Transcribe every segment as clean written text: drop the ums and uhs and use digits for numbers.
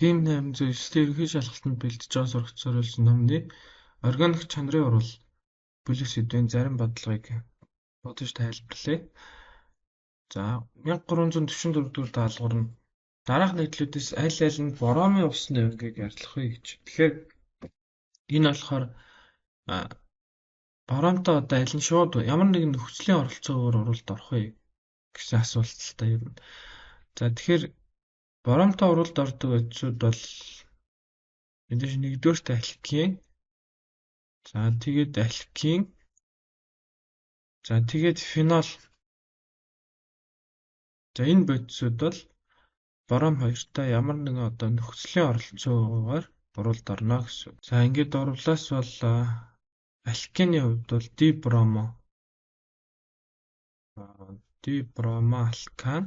Тийм 809-ийн ерөнхий шалгалтанд бэлдэж байгаа сурагч зориулсан номны органик чанарын урвал бүлэг сэдвийн зарим бодлогыг бодож тайлбарлая. За 1344 дугаар даалгавар нь дараах нийтлүүдээс аль нь боромын усны өнгийг арилгах вэ гэж. Тэгэхээр энэ болохоор боромтой одоо аль нь шууд ямар нэгэн нөхцөлийн оролцоогоор урвалд орох вэ гэсэн асуулттай юм. За тэгэхээр боромтой урвалд ордог байцууд бол мэдээж нэгдүгээрт алкин, за тэгээд алкин, за тэгээд фенол. За энэ бодисууд бол бором хоёртой ямар нэгэн одоо нөхцөлийн оролцоогоор урвалд орно гэсэн. За ингээд урвлаас бол алкины хувьд бол дибромоалкан.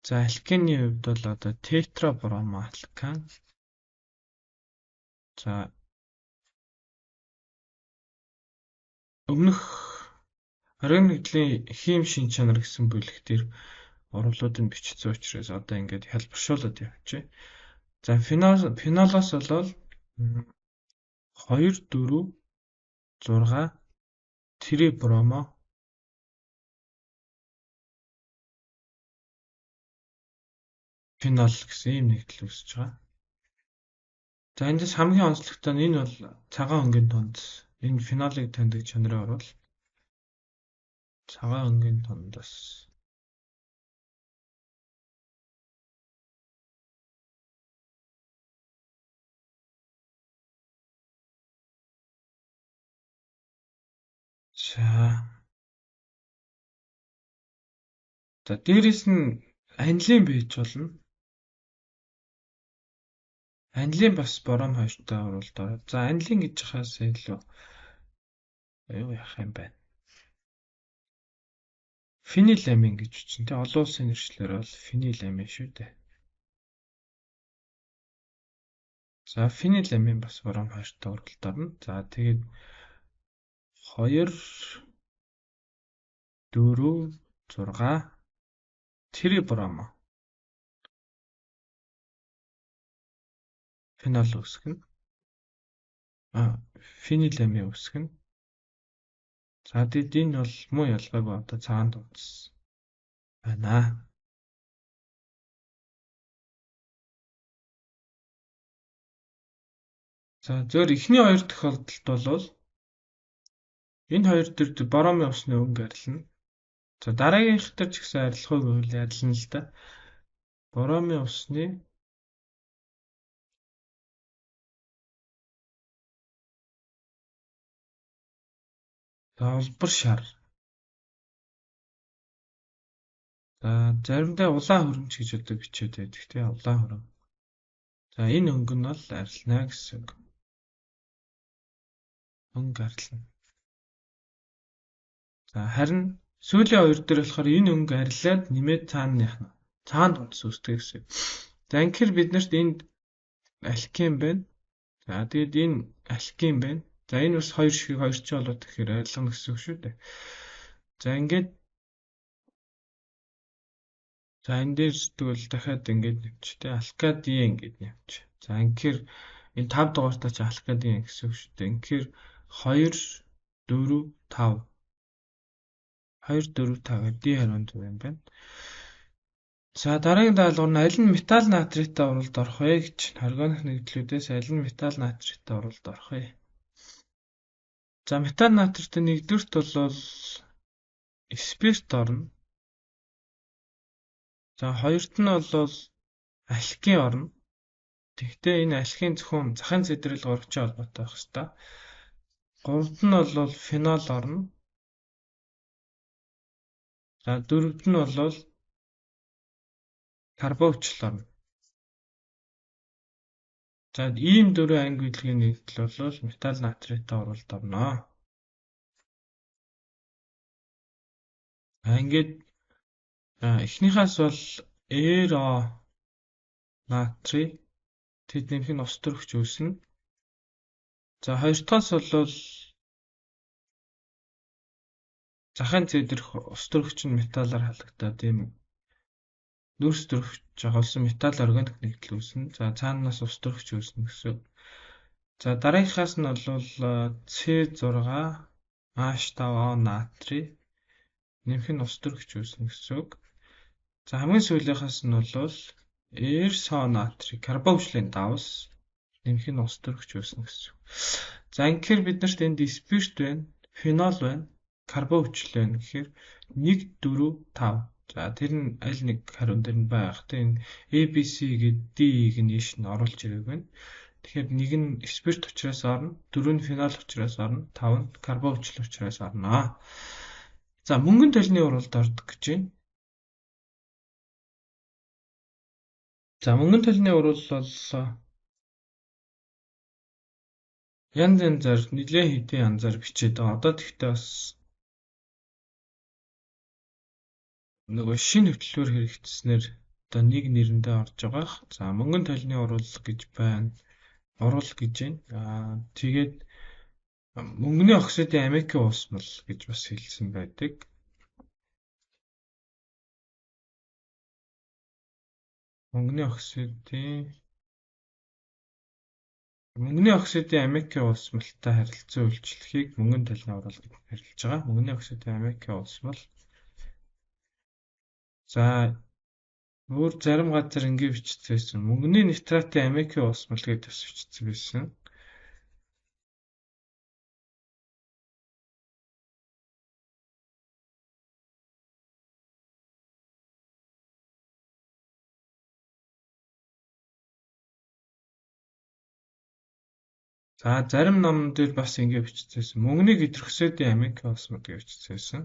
За алкины хувьд бол одоо тетрабромоалкан. За өмнөх органик нэгдлийн хим шин чанар гэсэн бүлэг дээр урвлуудыг бичсэн учраас одоо ингээд хэлбэршүүлээд явчихъя. За фенолоос болвол 2, 4, 6 трибромо фенол гэсэн ийм нэгдэл үүсэж байгаа. За эндээс хамгийн онцлогтой нь энэ бол цагаан өнгийн тондос. Энэ фенолыг таньдаг чанарын урвал цагаан өнгийн тондос. За дээрэс нь анилин байж болно. Анилин бас бором хоёртой урвалд ороод. За анилин гэж хаас илүү юу яах юм бэ? Фениламин гэж үчин. Тэ олон улсын нэршлэр бол фениламин шүү дээ. За фениламин бас бором хоёртой урвалд орно. За тэгээд 2, 4, 6 трибромо фенол үүсгэн. Фениламин үүсгэн. За тэгэд энэ бол муу ялгаагүй одоо цаанд утсан байна. За зөвөр эхний хоёр тохиолдолд бол энэ хоёр төр боромын усны өнг арилна. За дараагийнх төр ч гэсэн арилгахыг үйл арилна л да. Боромын усны олбор шар. За заримдаа улаан хөрөмж гэж одоо бичээд байдаг тийм улаан хөрөм. За энэ өнг нь бол арилна гэсэн үг. Өнг арилна. За харин сүүлийн хоёр дээр болохоор энэ өнг арилаад нэмээд цаанд утас үүсдэг гэсэн. За инхээр биднэрт энд алкин байна. За тэгээд энэ алкин байна. За энэ бас хоёр шиг хоёр ч болоод тэгэхээр арилгана гэсэн үг шүү дээ. За ингээд за энэ дээр тэгвэл дахиад ингээд нэвчтэй алкадин гэж нэвч. За инхээр энэ 5 дугаартаа чи алкадин гэсэн үг шүү дээ. Инхээр 2, 4, 5 D хариунд юм байна. За дараагийн даалгавар нь аль нь металл натриттай урвалд орох вэ гэж. Органик нэгдлүүдээс аль нь металл натриттай урвалд орох вэ? За металл натриттай нэгдүгürt бол спирт орно. За хоёрт нь бол алкин орно. Тэгвэл энэ алкин зөвхөн захын зэдрэл горчтой холбоотой байх ёстой. Гуравт нь бол фенол орно. За дөрөвт нь бол карбовчлал орно. За ийм дөрвөн анги үйлгийн нэгдэл бол металл натриттай урвалд орно. Ингээд эхнийхээс бол эро натрий тэд нэмэх нь ус төрөгч үүснэ. За хоёр дахьаас бол захын зэдрэх ус төрөгч нь металлаар халагдаад ийм нүүрс төрөгч жагалсан металл органик нэгдэл үүснэ. За цаанаас ус төрөгч үүснэ гэсэн. За дараагийнхаас нь бол C6 H5O натрий нэмэх нь ус төрөгч үүснэ гэсэн үг. За хамгийн сүүлийнхээс нь бол эрс натрий карбовчлын давс нэмэх нь ус төрөгч үүснэ гэсэн. За ингэхээр бид нарт энд спирт байна, фенол байна, карбовчлал байна гэхээр 1 4 5. За тэр нь аль нэг хариун дээр нь байх. Тэ энэ A B C гэдэг D-ийг нэш нь оруулж ирэх байна. Тэгэхээр нэг нь спирт учраас орно, 4 нь фенол учраас орно, 5 нь карбовчлал учраас орно. За мөнгөн толны уралд ордог гэж байна. За мөнгөн толны урал бол янз янзаар нэлээд хэдийн янзаар бичээд байгаа. Одоо тэгтээ бас нөгөө шинэ хөтөлбөр хэрэгжснээр одоо нэг нэрэндээ орж байгаа. За мөнгөн толны урал гэж байна. Урал гэж байна. Тэгээд мөнгөний оксидын амикийн уусмал гэж бас хэлсэн байдаг. Мөнгөний оксидын амикийн уусмалтай харилцан үйлчлэхийг мөнгөн толны урал гэж нэрлэж байгаа. Мөнгөний оксидын амикийн уусмал. За өөр зарим газар ингэ бичсэн. Мөнгөний нитратын амикийн уусмал гэж бас бичсэн байсан. За зарим номн дээр бас ингэ бичсэн. Мөнгөний гидроксидын амикийн уусмал гэж бичсэн.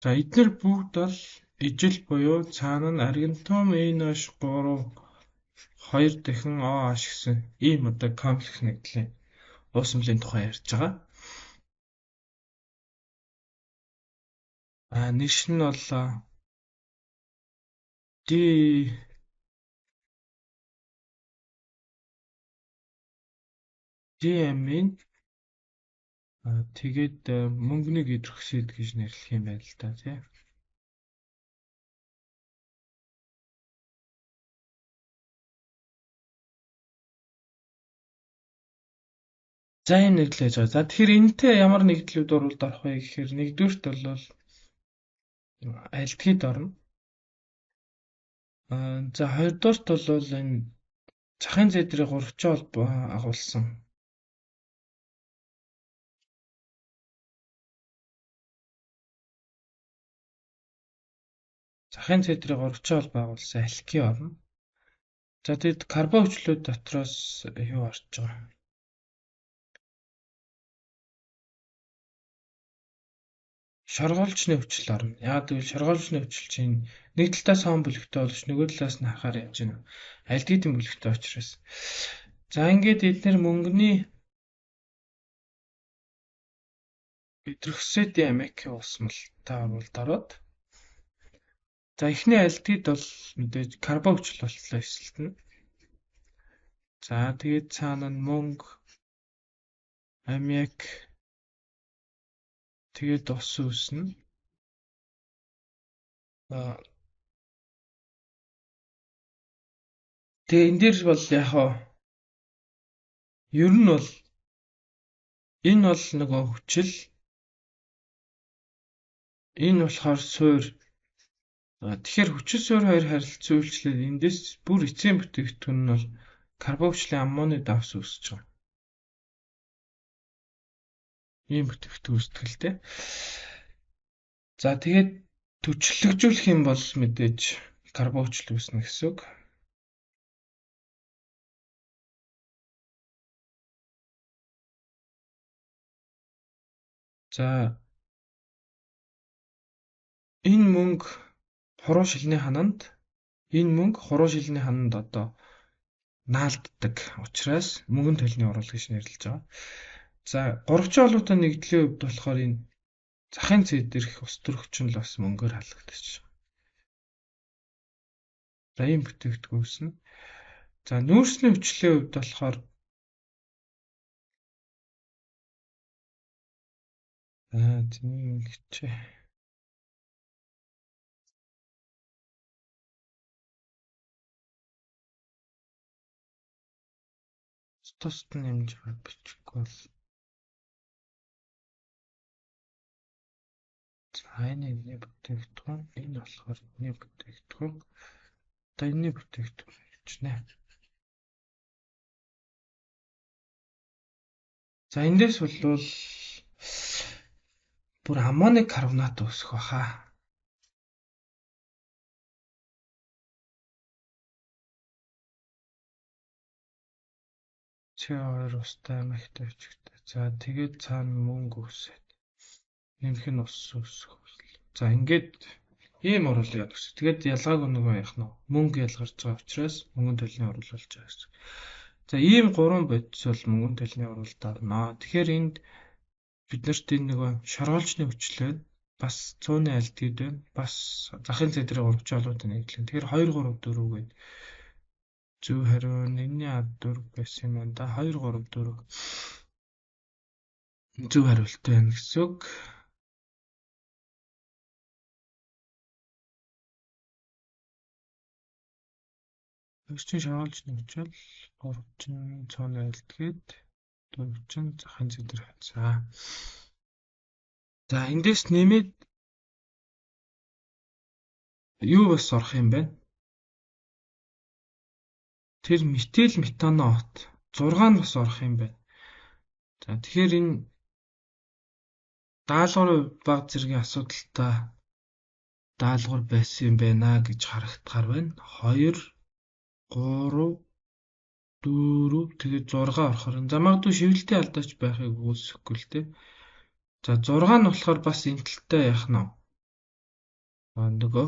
За эдгээр бүгд бол ижил буюу цаана нь аргентум NH3 2 дахин OH гэсэн ийм одоо комплекс нэгдлийн уусмлын тухай ярьж байгаа. Нэш нь бол DMN тэгээд мөнгөний гидроксид гэж нэрлэх юм байна л да тий. За ийм нэрлэж байгаа. За тэгэхээр энэтэй ямар нэгдлүүд уралд орох вэ гэхээр нэгдүгüрт бол альдгид орно. За хоёрдугаарт бол энэ цахын зэдрийн 3 холбоо агуулсан захын цэдрийн 3 холбоо агуулсан алки орно. За тэгэд карбовчлууд дотроос юу орж байгаа? Шоргоолжны өвчл орно. Яг тэгвэл шоргоолжны өвчл чинь нэг талаас хон бүлэгтэй боловч нөгөө талаас нь харахаар яаж байна вэ? Альдгидын бүлэгтэй учраас. За ингээд эдгээр мөнгөний гидроксидын амикийн уусмалтай уралд ороод за эхний альдгид бол мэдээж карбовчлал болтлоо эсэлтэн. За тэгээд цаана нь мөнгө, амик тэгээд ус үүснэ. Тэгээ энэ дээр бол яг ер нь бол энэ бол нөгөө хүчил энэ болохоор суур. Тэгэхээр хүчил суур хоёр харилцан үйлчлээд эндээс бүр эцсийн бүтээгдэхүүн нь бол карбовчлын аммоны давс үүсэж байгаа. Ийм бүтээгдэхүүн үүсгэлтэй. За тэгээд төчлөгжүүлэх юм бол мэдээж карбовчлал үүснэ гэсэн үг. За энэ мөнгө хуруу шилний хананд одоо наалддаг учраас мөнгөн толны урал гэж нэрлэж байгаа. За 3 жолоотой нэгдлийн хувьд болохоор энэ Захын зээл дээрх ус төрөгч нь л бас мөнгөөр халагдаж байна. За ийм бүтээгдэхүүнс нь. За нүүрсний хүчлийн хувьд болохоор зэний хичээ. Тост нэмж бичихгүй бол. За энэ бүтээгдэхүүн энэ болохоор энэ бүтээгдэхүүн. Одоо энэ бүтээгдэхүүн хичнээ. За эндээс бол бүр аммоник карбонат үүсэх баха. CO2 устай амигтай бичгтэй. За тэгээд цаана мөнгө үсээд. Нэмэх нь ус үүсэх. За ингээд ийм оруулал яадаг гэсэн. Тэгээд ялгаагүй нөгөө яах нь мөнгө ялгарч байгаа учраас мөнгөний төлний оруулалт болж байгаа гэсэн. За ийм гурван бодис бол мөнгөний төлний оруулалт авнаа. Тэгэхээр энд бид нарт энэ нөгөө шоргоолжны хүчлээ бас цууны альдгид байна. Бас захын зэдрийн 3 жолуудын нэгдлэн. Тэгэхээр 2 3 4 гээд зөв хариу нэрний ад дөрв байсан юм байна да. 2 3 4 зөв хариулт байна гэсэн үг. Өсчин шоолжны хүчил 3 цооны альдгээд 4 захын зэдэр хандсаа. За эндээс нэмээд юу бас орох юм бэ? Тэр метил метанот 6 нь бас орох юм байна. За тэгэхээр энэ даалгаврын баг зэргийн асуудалтай даалгавар байсан юм байна гэж харагдахаар байна. 2 3 4 тэгээд 6 орохоор. За магадгүй шивэлтийн алдаач байхыг үүсэхгүй л дээ. За 6 нь болохоор бас энтэлтэй яах нь вэ? Нөгөө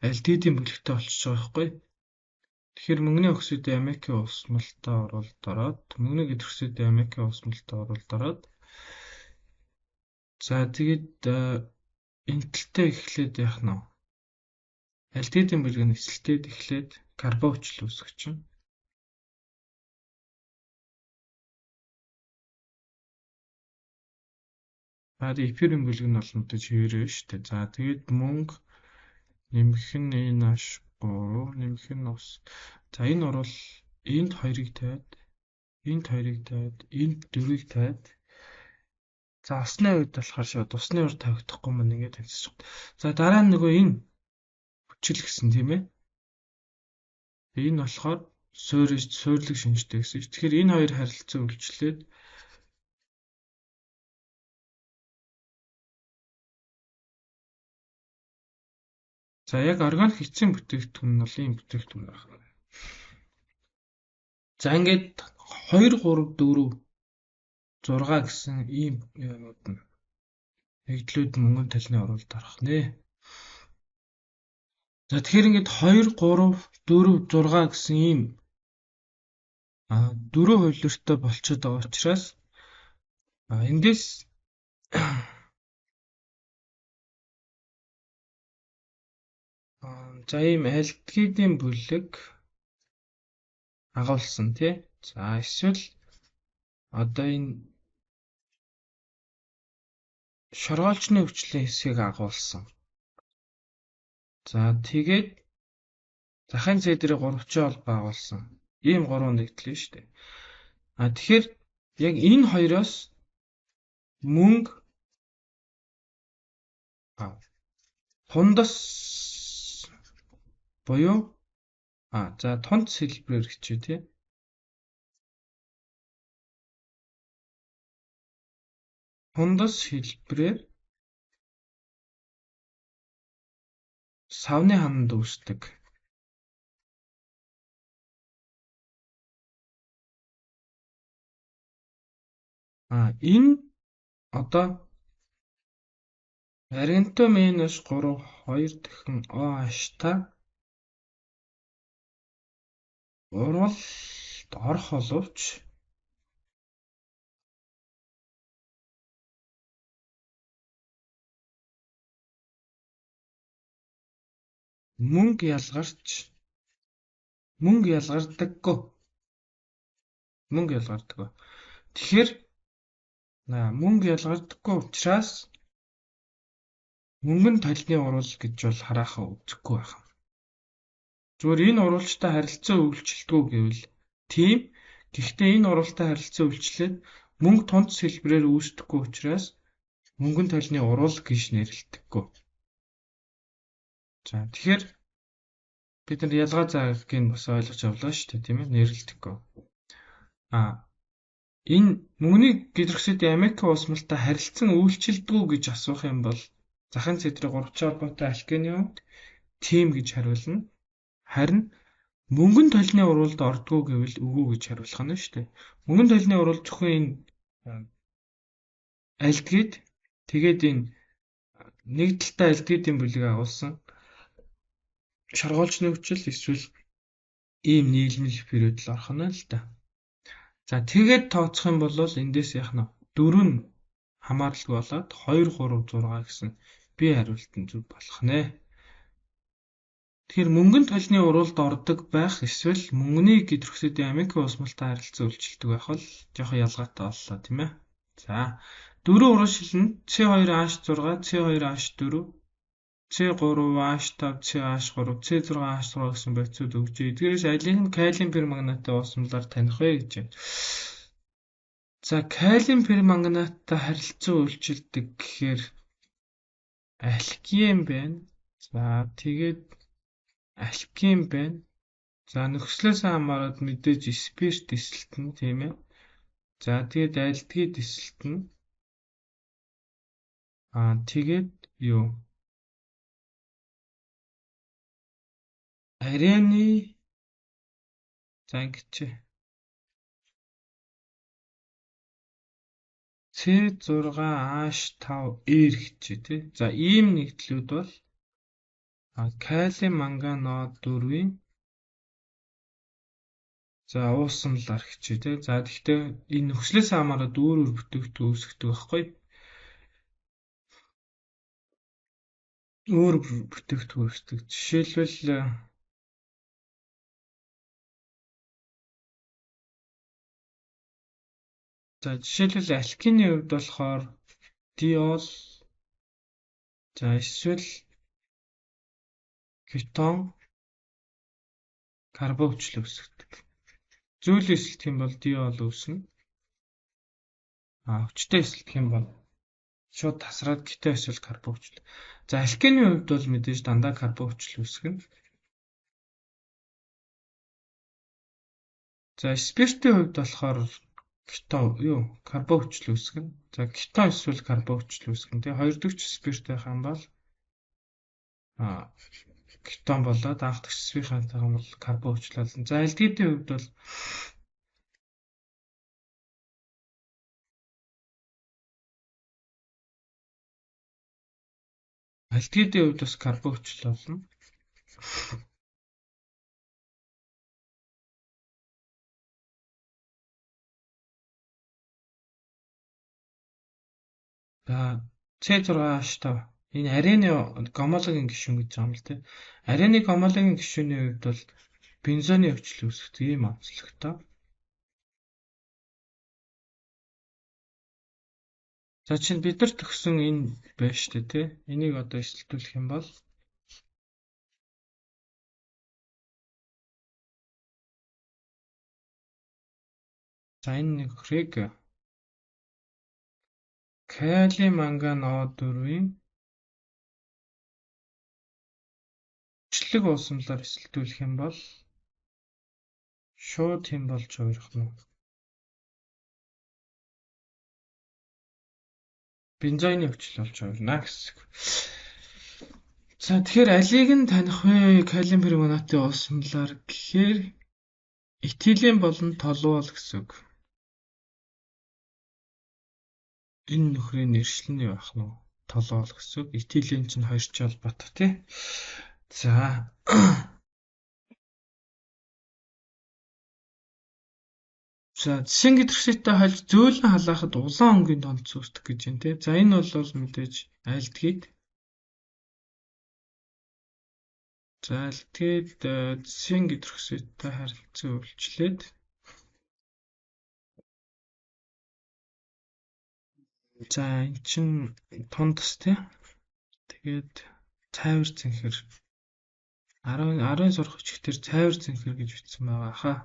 альдидийн бүлэгтэй болчихж байгаа байхгүй. Тэгэхээр мөнгөний оксидын амикийн усмалтай оруулалт ороод мөнгөний гидоксидын амикийн усмалтай оруулалт ороод за тэгээд энтэлтэй эхлээд яах нь вэ? Альдидийн бүлэг нь эсэлтэд эхлээд карбон хүчил үүсгэж чинь. Эфирийн бүлэг нь бол мэдээж хэвээрээ шүү дээ. За тэгээд мөнгө нэмэх нь энэ аш 3 нэмэх нь ус. За энэ орвол энд 2-ыг тавиад энд 2-ыг тавиад энд 4-ыг тавиад за усны үед болохоор шууд усны урд тавигдахгүй мань ингээд тавьчих. За дараа нь нөгөө энэ хүчил гэсэн тийм ээ. Энэ болохоор суйрлаг шинжтэй гэсэн. Тэгэхээр энэ хоёр харилцаа үйлчлээд за яг органик эцсийн бүтээгдэхүүн нь бол ийм бүтээгдэхүүн байна. За ингээд 2 3 4 6 гэсэн ийм юмуд нь нэгдлүүд мөнгөний төлний оруулалт арах нэ. За тэгэхээр ингээд 2 3 4 6 гэсэн ийм 4 хувилбартай болчиход байгаа учраас эндээс за ийм альдгидийн бүлэг агуулсан тий. За эсвэл одоо энэ шоргоолжны хүчлийн хэсгийг агуулсан. За тэгээд захын зэдрийн 3 холбоо агуулсан. Ийм 3 нэгдлээ шүү дээ. Тэгэхээр яг энэ хоёроос мөнгө тундас буюу за тунд хэлбэрээр хичээ тий. Тундас хэлбэрээр савны хананд үүсдэг. Энэ одоо аргентум минус 3 2 дахин OH та урвалд орох боловч Мөнгө ялгардаггүй. Мөнгө ялгардаггүй. Тэгэхээр мөнгө ялгардаггүй учраас мөнгөн толны урвал гэж бол хараахан үзэхгүй байх. Зүгээр энэ урвалжтай харилцаа үйлчлдэг гэвэл тийм. Гэхдээ энэ урвалтай харилцаа үйлчлээд мөнгө тунц хэлбэрээр үүсдэггүй учраас мөнгөн толны урвал гэж нэрлэдэггүй. За тэгэхээр бид нар ялгаа заагыг бас ойлгож авлаа шүү дээ, тийм ээ, нэрлэдэггүй. Энэ мөнгөний гидроксидын аммиакийн уусмалтай харилцан үйлчилдэг үү гэж асуух юм бол захын цэдрэг 3 холбоотой алкены хувьд тийм гэж хариулна. Харин мөнгөн толны урвалд ордгоо гэвэл үгүй гэж хариулах нь шүү дээ. Мөнгөн толны урвал зөвхөн энэ альдгид тэгээд энэ нэг талтай альдгидийн бүлэг агуулсан шаргоолжны хүчил эсвэл ийм нийлмэл период л орох нь л да. За тэгээд тооцох юм бол эндээс яах нь 4 нь хамааралгүй болоод 2 3 6 гэсэн бие хариулт нь зөв болох нэ. Тэгэхээр мөнгөн толны урвалд ордог байх эсвэл мөнгөний гидроксидын аммиакийн уусмалтай харилцаа үйлчилдэг байх бол жоохон ялгаатай боллоо, тийм ээ. За 4 урагшил нь C2H6, C2H4, C3H5, CH3, C6H6 гэсэн байцууд өгч. Эдгээрээс алийг нь калиум перманганаттай уусмалаар таних вэ гэж байна. За калиум перманганаттай харилцаа үйлчилдэг гэхээр алкин байна. За тэгээд алкин байна. За нөхцлөөс хамаарат мэдээж спирт эсэлтэн, тийм ээ. За тэгээд альдгид эсэлтэн. Тэгээд юу? Арены за ингэж C6H5R гэж тий. За ийм нэгдлүүд бол калиум манганод 4-ийн за уусамлаар хичээ тий. За тэгэхээр энэ нөхцлөөс хамаарат өөр бүтээгдэхүүн үүсгдэг байхгүй. Өөр бүтээгдэхүүн үүсдэг. Жишээлбэл алкины хувьд болохоор диол за эсвэл кетон карбон хүчил үүсгдэг. Зөөлөн эсэлдэх юм бол диол үүснэ. Хүчтэй эсэлдэх юм бол шууд тасраад кетон эсвэл карбон хүчил. За алкины хувьд бол мэдээж дандаа карбон хүчил үүсгэнэ. За спиртийн хувьд болохоор кетон карбон хүчил үүсгэнэ. За кетон эсвэл карбон хүчил үүсгэнэ. Тэгээ хоёр дахь спирт байх юм бол кетон болоод анх дахь спиртийн юм бол карбон хүчил болно. За альдгидийн хувьд бол бас карбон хүчил болно. За C6H5 энэ арены гомологийн гишүүн гэж байгаа юм л тий. Арены гомологийн гишүүний хувьд бол бензоны хүчил үүсгэх ийм онцлогтой. За чинь бид нар төгсөн энэ байна шүү дээ тий. Энийг одоо эсэлтүүлэх юм бол за энэ нөхрийг калиум манганод 4-ийн хүчлэг уусамлаар эсэлтүүлэх юм бол шууд хэм болж хувирах нь. Бензоны хүчил болж хувирна гэсэн. За тэгэхээр алийг нь таних вэ? Калиум перманганатын уусамлаар гэхээр этилен болон толуол гэсэн үг. Энэ нөхрийн нэршил нь байх нь толуол гэсэн үг. Этилен чинь 2 ч холбоотой тий. За жишээн гидроксидтай хольж зөөлөн халаахад улаан өнгийн тонц үүсдэг гэж байна тий. За энэ бол мэдээж альдгид. За тэгээд засгийн гидроксидтай харилцан үйлчлээд за эн чин тондос тий. Тэгээд цайвар цэнхэр 10-ын сурах хүчгээр цайвар цэнхэр гэж бичсэн байгаа хаа.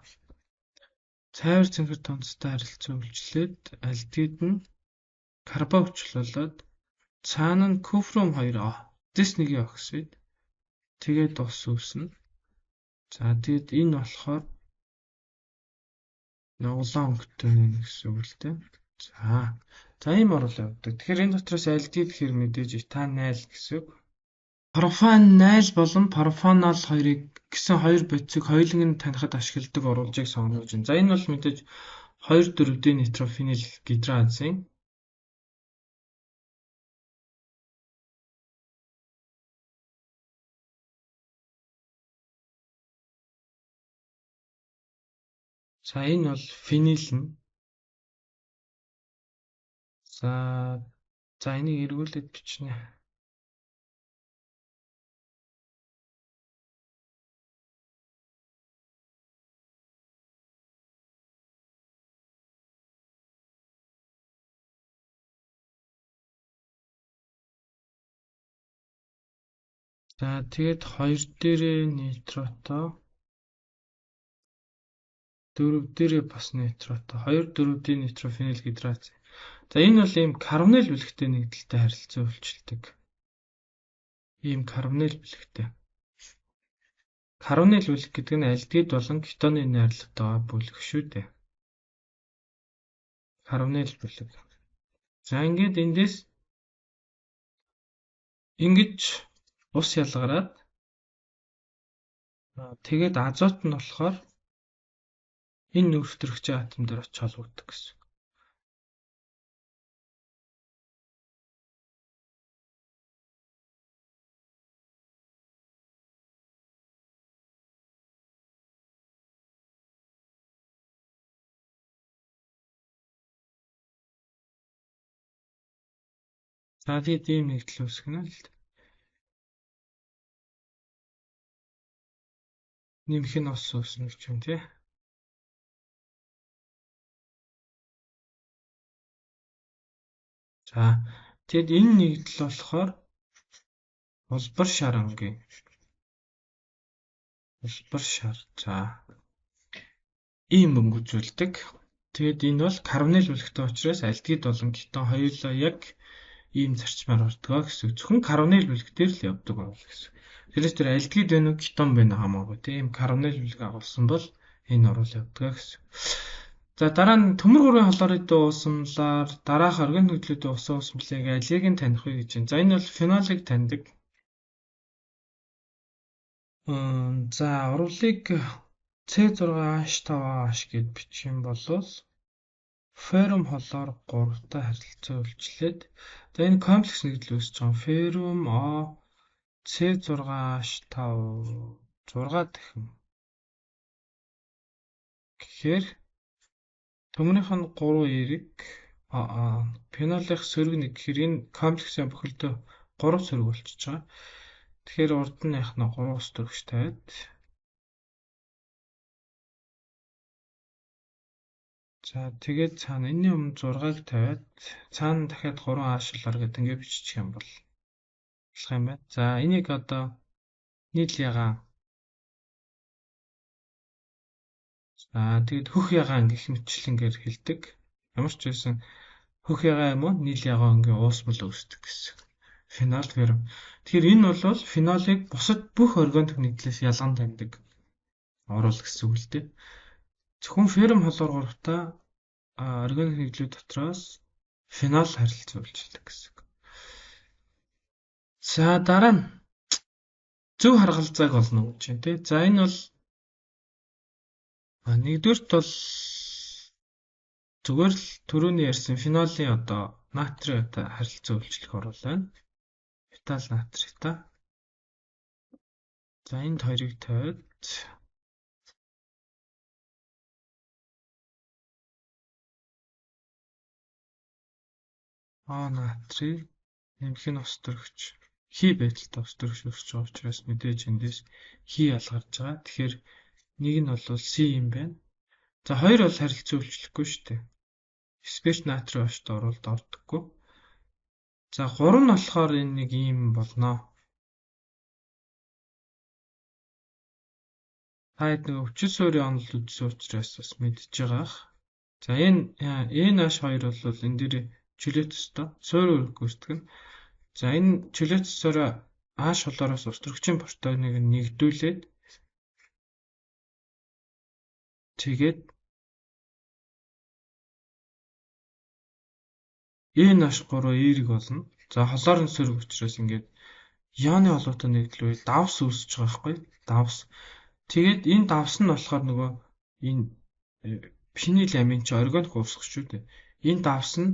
Цайвар цэнхэр тондостой харилцан үйлчлээд альдгид нь карбон хүчлүүлээд цаана нь куфрум 2 дэс 1-ийн оксид тэгээд ус үүснэ. За тэгэд энэ болохоор улаан өнгөтэй нэг гэсэн үг л дээ. За ийм оруулаа явдаг. Тэгэхээр энэ дотроос альдгид гэхэр мэдээж этанайл гэсэн үг. Пропанайл болон пропанол хоёрыг гэсэн хоёр бодисыг хоёуланг нь танихад ашигладаг оруулжийг сонгож байна. За энэ бол мэдээж 2,4-д нитрофеnyl гидразын за энэ бол фенил нь. За энийг эргүүлээд бичнэ. За тэгээд 2 дээрээ нитрото 4 дээрээ бас нитрото 2,4-д нитрофеnyl гидраз. За энэ бол ийм карбонил бэлэгтэй нэгдэлтэй харилцан үйлчилдэг. Ийм карбонил бэлэгтэй. Карбонил бэлэг гэдэг нь альдгид болон кетоны найрлалтай байгаа бүлэг шүү дээ. Карбонил бэлэг. За ингээд эндээс ингэж ус ялгараад тэгээд азот нь болохоор энэ нүүртөрөгчийн атом дээр очиж холбогддог гэсэн. За тэгээд ийм нэгдэл үүсгэнэ л дээ. Нэмэх нь ус үүснэ гэж юм тий. За тэгэд энэ нэгдэл болохоор улбар шар ангийн. Улбар шар. За ийм өнгөжүүлдэг. Тэгэд энэ бол карбонил бэлэгтэй учраас альдгид болон кетон хоёулаа яг ийм зарчмаар ордог гэсэн. Зөвхөн карбонил бэлэг дээр л явдаг байна гэсэн. Тэрээс тэр альдгид байна уу кетон байна хамаагүй тийм карбонил бэлэг агуулсан бол энэ орол явдаг гэсэн. За дараа нь төмөр гурван хлоридын уусамлаар дараах органик нөхцөлөдөө усан уусамлыг алийг нь таних вэ гэж байна. За энэ бол фенолыг таньдаг. За урвалыг C6H5OH гэд бичих юм бол феррум хлор 3-тай харилцан үйлчлээд за энэ комплекс нэгдэл үүсэж байгаа. Феррум O C6H5 6 дахин гэхээр төмөрийнх нь 3 эрэг фенолих сөрөг нэг гэхээр энэ комплексийн бүхэлдээ 3 сөрөг болчихж байгаа. Тэгэхээр урд нь яах нь 3 ус төрөгч тавиад за тэгээд цаана энэний өмнө 6-ыг тавиад цаана дахиад 3 аашилаар гэдэг ингээд бичих юм бол болох юм байна. За энийг одоо нийл ягаан. За тэгэд хөх ягаан гэх мэтчлэнгээр хэлдэг. Ямар ч байсан хөх ягаан юм уу нийл ягаан өнгийн уусмал үүсдэг гэсэн. Фенол феррум. Тэгэхээр энэ бол фенолыг бусад бүх органик нэгдлээс ялган таньдаг орол гэсэн үг л дээ. Зөвхөн феррум хлор 3-тай органик нэгдлүүд дотроос фенол харилцан үйлчилдэг гэсэн. За дараа нь зөв харгалзааг олно гэж байна тий. За энэ бол нэгдүгürt бол зүгээр л түрүүний ярьсан фенолийн одоо натриатай харилцан үйлчлэх орол байна. Метал натриатай. За энд хоёрыг тавиад натрий нэмэх нь ус төрөгч. хий байдалтай өсөрч байгаа учраас мэдээж эндээс хий ялгарч байгаа. Тэгэхээр нэг нь бол C юм байна. За хоёр бол харилцан үйлчлэхгүй шүү дээ. Спирт натрийн очт оролт ордоггүй. За 3 нь болохоор энэ нэг юм болно. Таад нэг өвчл суурийн онол үзсэн учраас бас мэдж байгаах. За энэ H2 бол энэ дээр чөлөөтөстэй суурь өрг гүйцэтгэх нь. За энэ чөлөөтөсөөрөө H холоороос устөрөгчийн протоныг нэгдүүлээд тэгээд энэ H3 эерэг болно. За холоор нь сөрөг учраас ингээд ионы олоотой нэгдлүүл давс үүсэж байгаа байхгүй? Давс. Тэгээд энэ давс нь болохоор нөгөө энэ фениламин чи органик уусгах шүү дээ. Энэ давс нь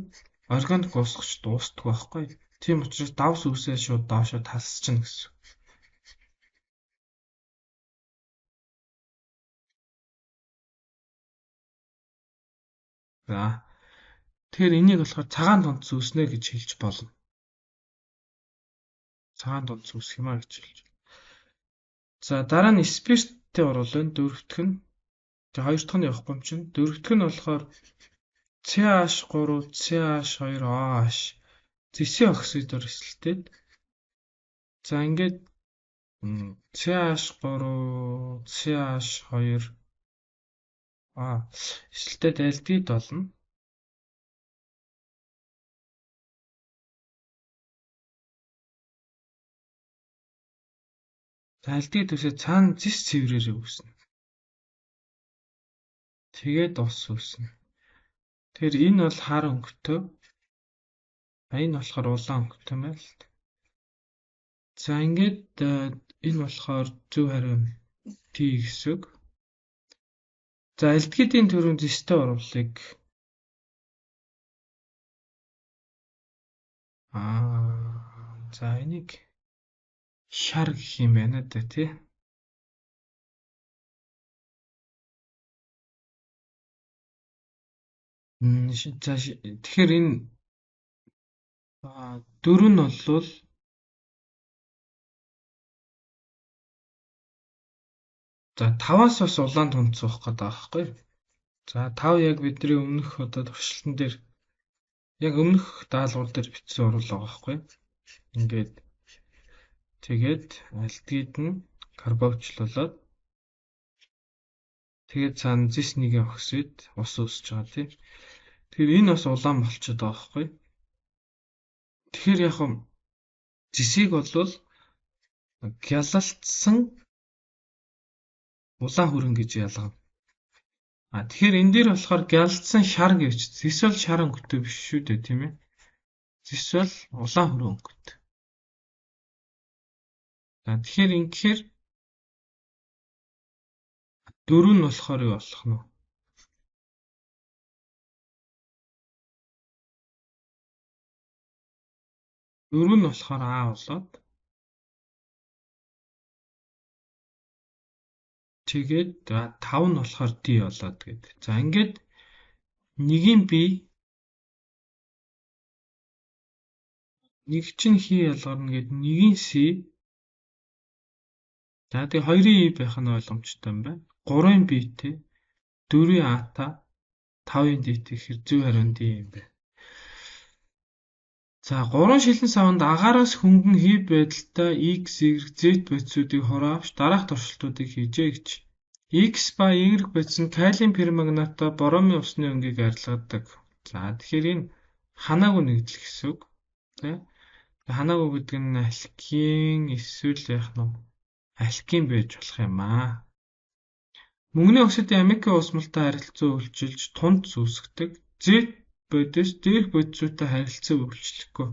органик уусгахч дуустдаг байхгүй? Тийм учраас давс үүсээ шууд доошо тасчихна гэсэн. За. Тэгэхээр энийг болохоор цагаан дундс үүснэ гэж хэлж болно. Цагаан дундс үүсэх юм а гэж хэлж. За дараа нь спирттэй оруулын дөрөвтг нь. За хоёр дахь нь явахгүй юм чинь. Дөрөвтг нь болохоор CH3 CH2OH зэсийн оксидоор эсэлтээд. За ингээд CH3 CH2 эсэлтээд альдгид болно. Альдгид үсээ цаана зис цэврээрээ үүснэ. Тэгээд ус үүснэ. Тэгэхээр энэ бол хар өнгөтэй. Энэ болохоор улаан өнгөтэй байл. За ингээд энэ болохоор зөв хариу Т гэсэн. За альдгидийн төрөнд зистэй оруулыг за энийг шар гэх юм байна да тий. Тэгэхээр энэ дөрөв нь болвол за 5-аас бас улаан тунц суух гэдэг байгаа байхгүй. За 5 яг бидний өмнөх одоо туршилтан дээр яг өмнөх даалгавар дээр бичсэн урвал байгаа байхгүй. Ингээд тэгээд альдгид нь карбокчлуулаад тэгээд цаана зис нэгэн оксид ус үүсэж байгаа тийм. Тэгэхээр энэ бас улаан болчиход байгаа байхгүй. Тэгэхээр яг зисийг болвол гялалтсан улаан хүрэн гэж ялгана. Тэгэхээр энэ дээр болохоор гялалтсан шар гэж зис бол шар өнгөтэй биш шүү дээ тийм ээ. Зис бол улаан хүрэн өнгөтэй. Тэгэхээр ингэхээр дөрөв нь болохоор юу болох нь вэ? Дөрөв нь болохоор А болоод тэгээд 5 нь болохоор D болоод гэдэг. За ингээд нэгийн B нэг чинь хий ялгарна гэдэг нэгийн C. За тэгээ 2-ын E байх нь ойлгомжтой юм байна. 3-ын B-тэй 4-ийн A-та 5-ын D-тэй гэхээр зөв хариу нь D юм байна. За 3 шилэн савнд агаараас хөнгөн хий байдалтай X, Y, Z бодисуудыг хураавч дараах туршилтуудыг хийжээ гэж. X ба Y бодис нь калиум пермангаттай боромын усны өнгийг арилгадаг. За тэгэхээр энэ ханаагүй нэгдэл гэсэн үг. Тэ? Ханаагүй гэдэг нь алкин эсвэл яах нь алкин байж болох юм аа. Мөнгөний оксидын амикийн усмалтай харилцаа үйлчилж тунд үүсгдэг. Z бодис дээрх бодисуудтай харилцаа үйлчлэхгүй.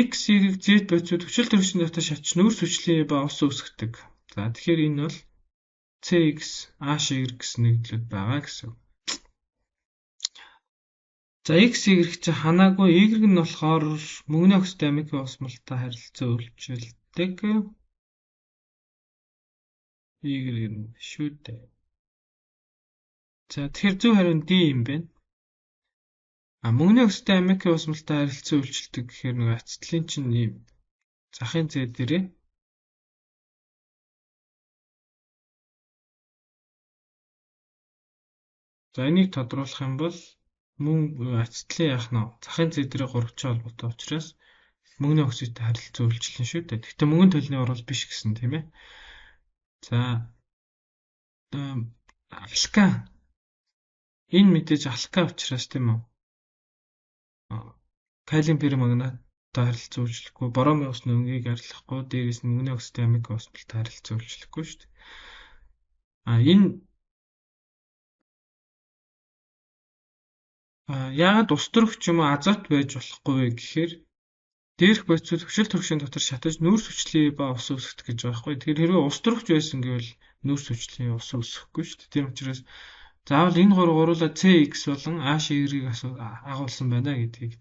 X, Y, Z бодисууд хүчил төрөгчийн дотор шатч нүүрс хүчлийн ба ус үүсгдэг. За тэгэхээр энэ бол CX, HY гэсэн нэгдлүүд байгаа гэсэн. За X, Y чинь ханаагүй, Y нь болохоор мөнгөний оксидын амикийн усмалтай харилцаа үйлчилдэг. Y нь шүү дээ. За тэгэхээр зөв хариу нь D юм байна. Мөнгөний оксидын амикийн усмалтай харилцаа үйлчилдэг гэхээр нэг ацетилен чинь ийм захын зээ дээрээ за энийг тодруулах юм бол мөн ацтлын яах нь захын зээ дээрээ 3 ч холбоотой учраас мөнгөний оксидтэй харилцан үйлчлэн шүү дээ. Гэхдээ мөнгөн төлний орол биш гэсэн тийм ээ. За алкан энэ мэдээж алкан учраас тийм үү? Калиум перманганаттай харилцан үйлчлэхгүй, боромын усны өнгийг арилгахгүй, дээрээс нь мөнгөний оксидтэй амик осмолтой харилцан үйлчлэхгүй шүү дээ. Энэ яагаад ус төрөх ч юм уу азот байж болохгүй вэ гэхээр дээрх бодисууд хүчил төрөгчийн дотор шатаж нүүрс хүчлээ ба ус үүсгэх гэж байгаа байхгүй. Тэгэхээр хэрвээ ус төрөгч байсан гэвэл нүүрс хүчлийн ус үүсэхгүй шүү дээ. Тийм учраас заавал энэ гуруула CX болон HY-ийг агуулсан байна гэдгийг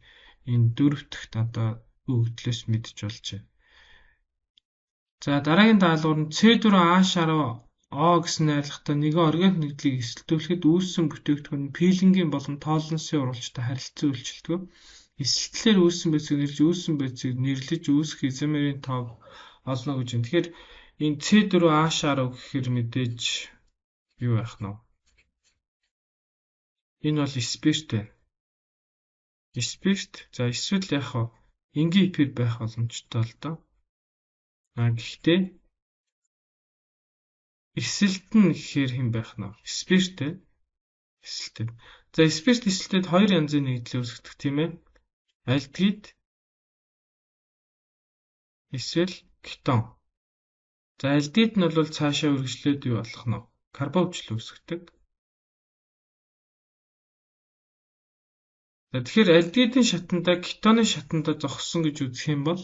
энэ дөрөвдөгт одоо өгөгдлөөс мэдж болж байна. За дараагийн даалгавар нь C4H10O гэсэн найрлагатай нэгэн органик нэгдлийг эсэлтүүлэхэд үүссэн бүтээгдэхүүн нь пилингийн болон тоолонсын урвалжтай харилцан үйлчилдэг. Эсэлтлээр үүссэн байцыг нэрлэж үүссэн байцыг нэрлэж үүсэх изомерийн тоо олно гэж байна. Тэгэхээр энэ C4H10 гэхээр мэдээж юу байх нь вэ? Энэ бол спирт байна. Спирт. За эсвэл яг хаа энгийн эпир байх боломжтой л доо. Гэхдээ эсэлтэн гэхээр хэн байх нь вэ? Спирт ээ. Эсэлтэн. За спирт эсэлтэд хоёр янзын нэгдлийг үүсгдэг тийм ээ. Альдгид эсвэл кетон. За альдгид нь бол цаашаа үргэлжлээд юу болох нь вэ? Карбон хүчил үүсгдэг. За тэгэхээр альдгидын шатандаа кетоны шатандаа зогссон гэж үзэх юм бол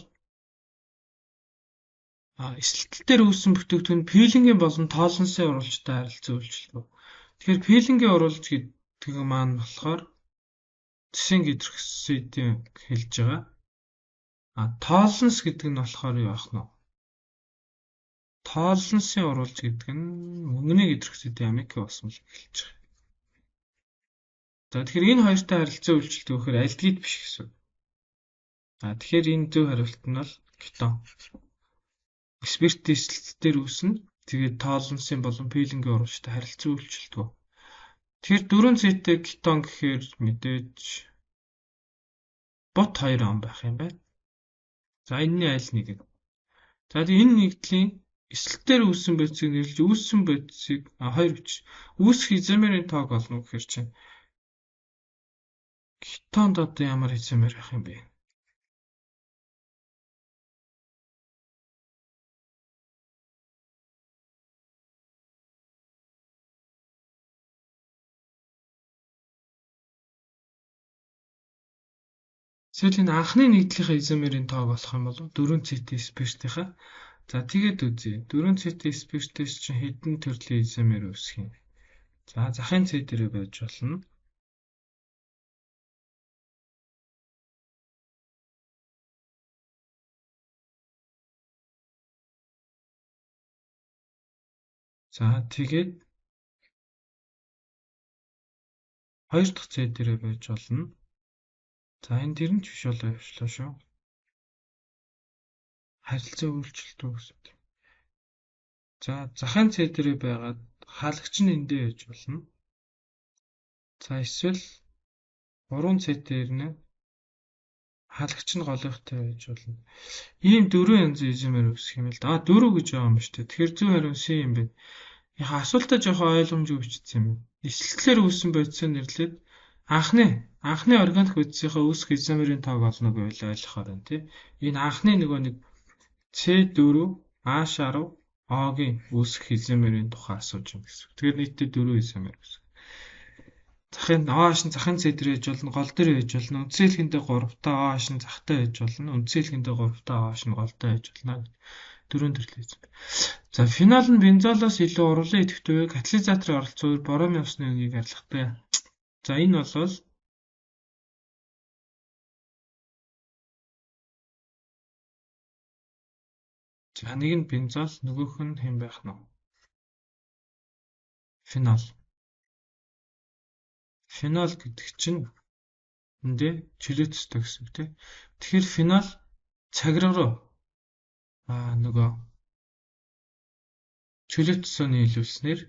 эсэлтэлээр үүссэн бүтээгдэхүүн пилингийн болон тоолонсын урвалжтай харилцан үйлчилдэг. Тэгэхээр пилингийн урвалж гэдэг маань болохоор цэсийн гидроксидын хэлж байгаа. Тоолонс гэдэг нь болохоор юу ах нь вэ? Тоолонсын урвалж гэдэг нь мөнгөний гидроксидын амикийн осмол хэлж байгаа. За тэгэхээр энэ хоёртой харилцан үйлчилдэг гэхээр альдгид биш гэсэн. Тэгэхээр энэ зөв хариулт нь бол кетон. Спирт эсэлтэлээр үүснэ. Тэгээд тоолонсын болон пилингийн урвалжтай харилцан үйлчилдэг. Тэгэхээр 4C-тэй кетон гэхээр мэдээж бот 2 он байх юм байна. За энэний аль нэг нь. За тэгээд энэ нэгдлийн эсэлтээр үүссэн байцыг нэрлэж үүссэн байцыг хоёр биш. Үүсэх изомерийн тоог олно гэхээр чинь кетонд одоо ямар изомер байх юм бэ? Эсвэл энэ анхны нэгдлийнхаа изомерийн тоог болох юм бол 4C-тэй спиртийнхаа. За тэгээд үзье. 4C-тэй спиртээс чинь хэдэн төрлийн изомер үүсэх юм. За захын C дээрээ байж болно. За тэгээд 2 дахь C дээрээ байж болно. За энэ дэр нь ч биш болоо явчлаа шүү. Харилцан үйлчлэлт үүсэт. За захын C дээрээ байгаад хаалгач нь эндээ байж болно. За эсвэл 3C дээр нь хаалгач нь голынхтай байж болно. Ийм дөрвөн янзын изомер үүсэх юм л да. 4 гэж байгаа юм ба штэ. Тэгэхээр зөв хариу C юм байна. Яг асуултаа жоохон ойлгомжгүй бичсэн юм байна. Эсэлтлээр үүссэн байцыг нэрлээд анхны органик бодисынхаа үүсэх изомерийн тоог олно гэвэл ойлгохоор байна тий. Энэ анхны нөгөө нэг C4H10O-гийн үүсэх изомерийн тухай асууж юм гэсэн. Тэгэхээр нийтдээ 4 изомер үүсэх. Захын C дээр байж болно, гол дээр байж болно, үндсэн хэлхэндээ 3-та OH нь захтай байж болно, үндсэн хэлхэндээ 3-та OH нь голтой байж болно. Дөрвөн төрлийн изомер. За фенол нь бензолоос илүү урвалын идэвхтэй вэ? Катализаторын оролцоогоор боромын усны өнгийг арилгадаг. За энэ бол за нэг нь бензол, нөгөөх нь хэн байх нь вэ? Фенол. Фенол гэдэг чинь эндээ чөлөөт өстэй гэсэн үг тийм. Тэгэхээр фенол цагираа руу Нөгөө чөлөөт цусны нийлүүлснээр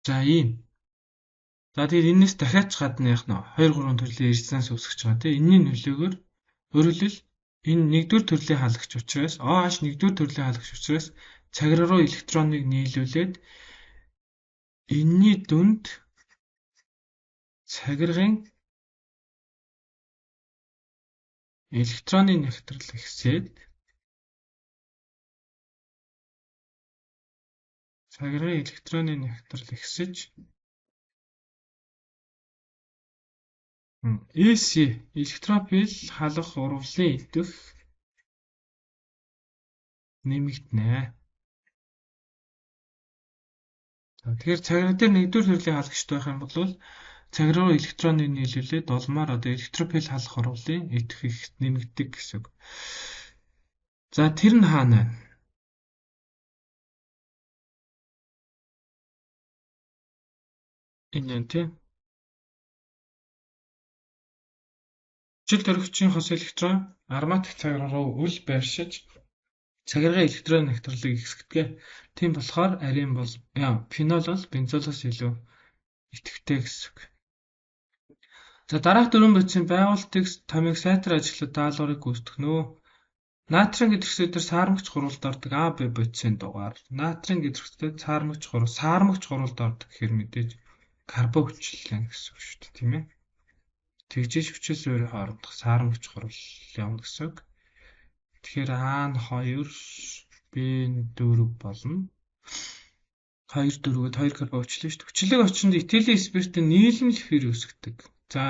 за ийм. За тэгээд энэс дахиад ч гадна яах нь 2 3 төрлийн резонанс үүсгэж байгаа тийм. Энэний нөлөөгөөр өөрөөр хэлбэл энэ нэгдүгээр төрлийн халагч учраас OH нэгдүгээр төрлийн халагч учраас цагир руу электроныг нийлүүлээд энэний дүнд цагиргын электроны нягтрал ихсээд цагиргын электроны нягтрал ихсэж AC электрофил халах урвалын идэх нэмэгдэнэ. Тэгэхээр цагирга дээр нэгдүгээр төрлийн халагчтай байх юм бол цагир руу электроныг нийлүүлээд олмоор одоо электрофил халах урвалын идэх их нэмэгдэг гэсэн үг. За тэр нь хаана байна? Энэ тийм. Жил төрөгчийн хос электрон ароматик цагир руу үл байршиж цагиргаа электрон нягтралыг ихсгэдэг. Тийм болохоор арийн бол фенол бол бензолоос илүү идэвхтэй гэсэн үг. За дараах дөрвөн бодисын байгуулалтыг томыг сайтар ажиглаад даалгаврыг гүйцэтгэнэ. Натрин гидрэхсэлээр саармагч гурвалд ордог А, Б бодисын дугаар. Натрин гидрэхсэлээр саармагч гурвалд ордог гэхээр мэдээж карбон хүчилэн гэсэн үг шүү дээ, тийм ээ. Тэгжиж хүчил суурийн хоорондох саармагч гурвал явна гэсэн үг. Тэгэхээр А нь 2, Б нь 4 болно. 2 4-гээд 2 карбон хүчлээ шүү дээ. Хүчлэг очинд этилийн спиртийн нийлмэл эфир үүсгдэг. За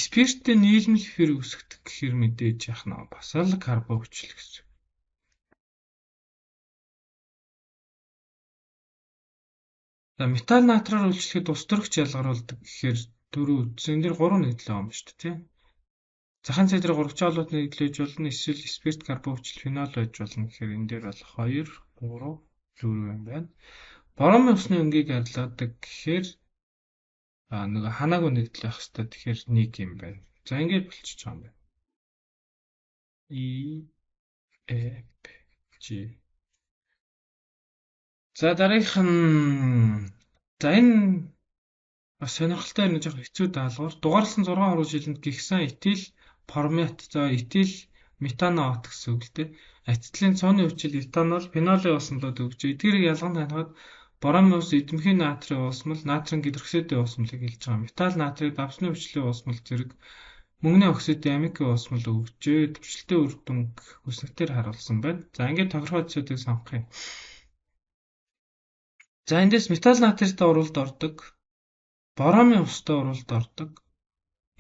спирттэй нийлмэл эфир үүсгдэг гэхээр мэдээж яах нь бас л карбон хүчил гэсэн. За металл натраар үйлчлэхэд ус төрөгч ялгаруулдаг гэхээр дөрөв үдсэн дээр 3 нэгдлээ байгаа юм шүү дээ, тийм. Захын цай дээр 3 чаалууд нэгдлэж болно, эсвэл спирт карбон хүчил фенол байж болно гэхээр энэ дээр бол 2 3 4 юм байна. Боромын усны өнгийг арилгадаг гэхээр нөгөө ханаагүй нэгдэл байх хэвээр тэгэхээр 1 юм байна. За ингэж болчихж байгаа юм байна. E F G. За дараагийнх нь энэ бас сонирхолтой нэг жоох хэцүү даалгавар. Дугаарласан 6 хорвоо жилэнд гихсан этил формат за этил метанол гэсэн үг л дээ. Ацетилын цооны хүчил этанол фенолийн усмлууд өгч. Эдгээрийг ялган танихад боромын ус, эдэмхийн натрийн усмал, натрин гидроксидын усмалыг хэлж байгаа. Металл натрийг давсны хүчлийн усмал зэрэг мөнгөний оксидын амикийн усмал өгч. Төвчлөлтийн үр дүнг хүснэгтээр харуулсан байна. За ингээд тохирохоо зүйлсийг сонгох юм. За эндээс металл натритаа уралд ордог. Боромын устай уралд ордог.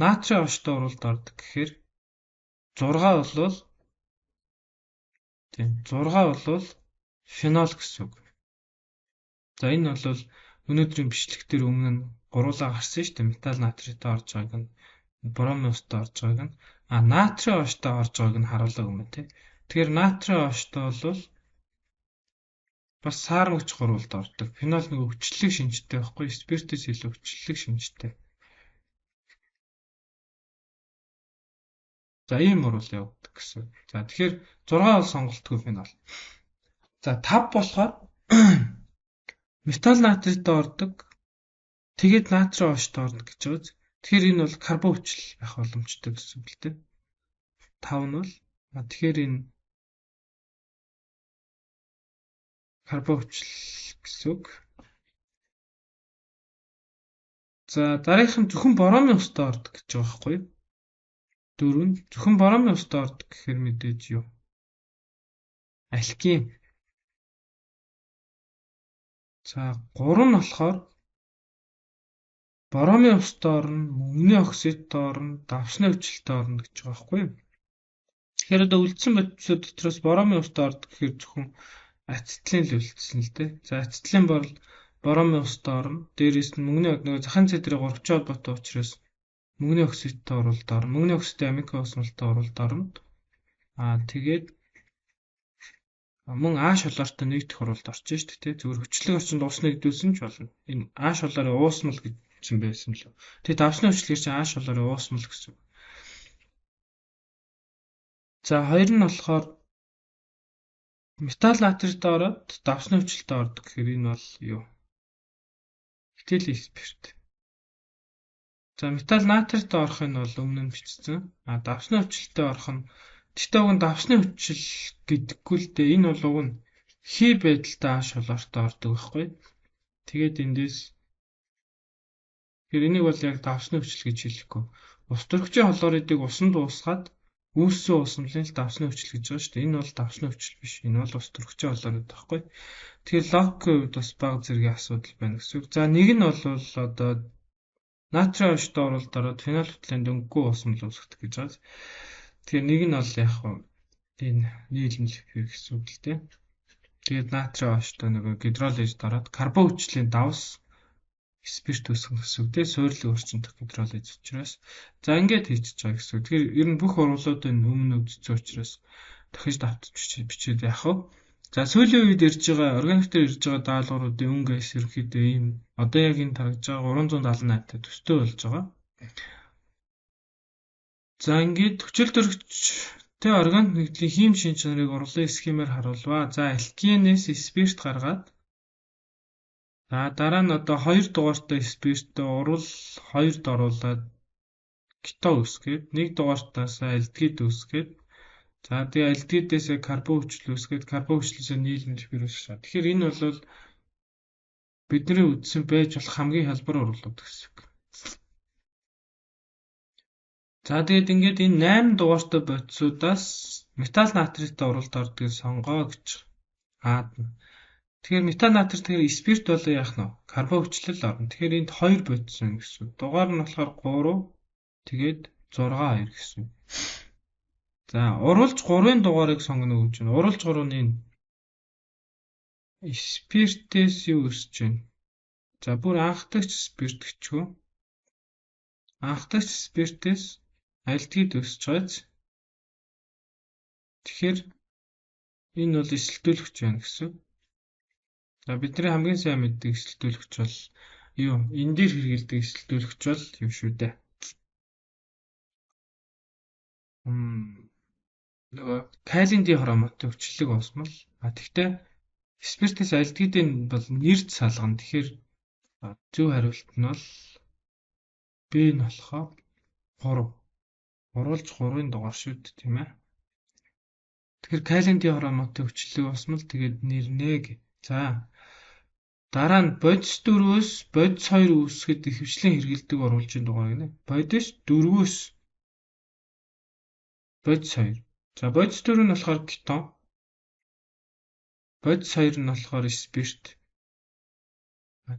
Натрийн очтой уралд ордог гэхээр 6 бол фенол гэсэн үг. За энэ бол өнөөдрийн бичлэг дээр өмнө нь гуруулаа гарсан шүү дээ. Металл натритаа орж байгааг нь боромын устай орж байгааг нь натрийн очтой орж байгааг нь харуулдаг юм тий. Тэгэхээр натрийн очтой бол бас саармагч гурвалд ордог. Фенол нэг хүчлэг шинжтэй байхгүй, спиртээс илүү хүчлэг шинжтэй. За ийм урвал явагддаг гэсэн. За тэгэхээр 6 бол сонголтгүй фенол. За 5 болохоор металл натритаа ордог. Тэгээд натрийн очтой орно гэж байгаа. Тэгэхээр энэ бол карбон хүчил байх боломжтой гэсэн үг л дээ. 5 нь бол тэгэхээр энэ карбон хүчил гэсэн үг. За дараагийнх нь зөвхөн боромын устай ордог гэж байгаа байхгүй юу? 4 нь зөвхөн боромын устай ордог гэхээр мэдээж юу? Алкин. За 3 нь болохоор боромын устай орно, мөнгөний оксидтай орно, давсны хүчилтэй орно гэж байгаа байхгүй юу? Тэгэхээр одоо үлдсэн бодисууд дотроос боромын устай ордог гэхээр зөвхөн ацетилын л үлдсэн л дээ. За ацетилын бол боромын устай орно. Дээрээс нь мөнгөний нөгөө захын цай дээр 3 холбоотой учраас мөнгөний оксидтай уралд орно. Мөнгөний оксидтэй амикийн усмалтай уралд орно. Тэгээд мөн А шолоортой нэгдэх хуралд орж штэ тий. Зүгээр хүчлэг орчинд уус нэгдүүлсэн ч болно. Энэ А шолоорын уусмал гэсэн байсан л. Тэгээ давсны хүчлэгээр чинь А шолоорын уусмал гэсэн. За хоёр нь болохоор металл натрид ороод давсны хүчлэлтэй ордог гэхээр энэ бол юу? Этил спирт. За металл натрид орох нь бол өмнө нь бичсэн. Давсны хүчлэлтэй орох нь гэхдээ уг нь давсны хүчил гэдэггүй л дээ. Энэ бол уг нь хий байдалтай А шолоортой ордог байхгүй. Тэгээд эндээс тэгэхээр энийг бол яг давсны хүчил гэж хэлэхгүй. Ус төрөгчийн холооридыг усанд уусгаад үүссэн усмлын л давсны хүчил гэж байгаа шүү дээ. Энэ бол давсны хүчил биш. Энэ бол ус төрөгчийн холоорид байхгүй. Тэгэхээр логикийн хувьд бас бага зэргийн асуудал байна гэсэн үг. За нэг нь бол одоо натрийн оштоо оролт ороод фенол хутлын дөнгөгүй усмал үүсгэх гэж байгаа. Тэгэхээр нэг нь бол яг энэ нийлэмж гэсэн үг л дээ. Тэгээд натрийн оштоо нөгөө гидролиж дараад карбон хүчлийн давс спирт үүсгэх гэсэн үг дээ. Суйрлын орчинд гидролиж учраас за ингээд хийчихэж байгаа гэсэн үг. Тэгэхээр ер нь бүх урвалуудын өмнө үзсэн учраас дахиж давтаж бичээд яах вэ? За сүүлийн үед ирж байгаа органик дээр ирж байгаа даалгавруудын өнгөс ерөөхдөө ийм одоо яг энэ тарагж байгаа 378 та төстэй болж байгаа. За ингээд хүчил төрөгчтэй органик нэгдлийн хим шин чанарыг урлын схемээр харуулва. За алкинээс спирт гаргаад дараа нь одоо 2 дугаартай спирттэй урал 2-д оруулаад кето үүсгээд 1 дугаартаас альдгид үүсгээд за тэгээ альдгидээс карбон хүчил үүсгээд карбон хүчлээсээ нийлэмж бэрүүсгэж. Тэгэхээр энэ бол бидний үздсэн байж болох хамгийн хялбар урлууд гэсэн үг. За тэгээд ингээд энэ 8 дугаартай бодисуудаас металл натридтай уралд ордгийг сонгоо гэж аадна. Тэгэхээр металл натрид тэгэхээр спирт болоо яах нь карбон хүчлэл орно. Тэгэхээр энд 2 бодсон гэсэн. Дугаар нь болохоор 3 тэгээд 6 2 гэсэн. За уралж 3-ын дугаарыг сонгоно гэж байна. Уралж 3 нь энэ спиртээс юу өсөж байна? За бүр анхдагч спирт гэчгөө. Анхдагч спиртээс альдгид өсөж байгааз. Тэгэхээр энэ бол эсэлтүүлэгч байна гэсэн. За бидний хамгийн сайн мэддэг эсэлтүүлэгч бол юу? Энэ дээр хэрэгэлдэг эсэлтүүлэгч бол юу шүү дээ? Нөгөө калин ди хромотой хүчлэг уусмал. Тэгтээ спиртээс альдгидын бол нэрд салгана. Тэгэхээр зөв хариулт нь бол Б нь болохоо 3. Уруулж 3-ын дугаар шүүд тийм ээ. Тэгэхээр калин ди хромотой хүчлэг уусмал тэгээд нэрнэ гэ. За дараа нь бодис 4-өөс бодис 2 үүсгэхэд ихэвчлэн хэрэгэлдэг оруулжийн дугаар гинэ. Бодис 4-өөс бодис 2. За бодис 4 нь болохоор кетон. Бодис 2 нь болохоор спирт.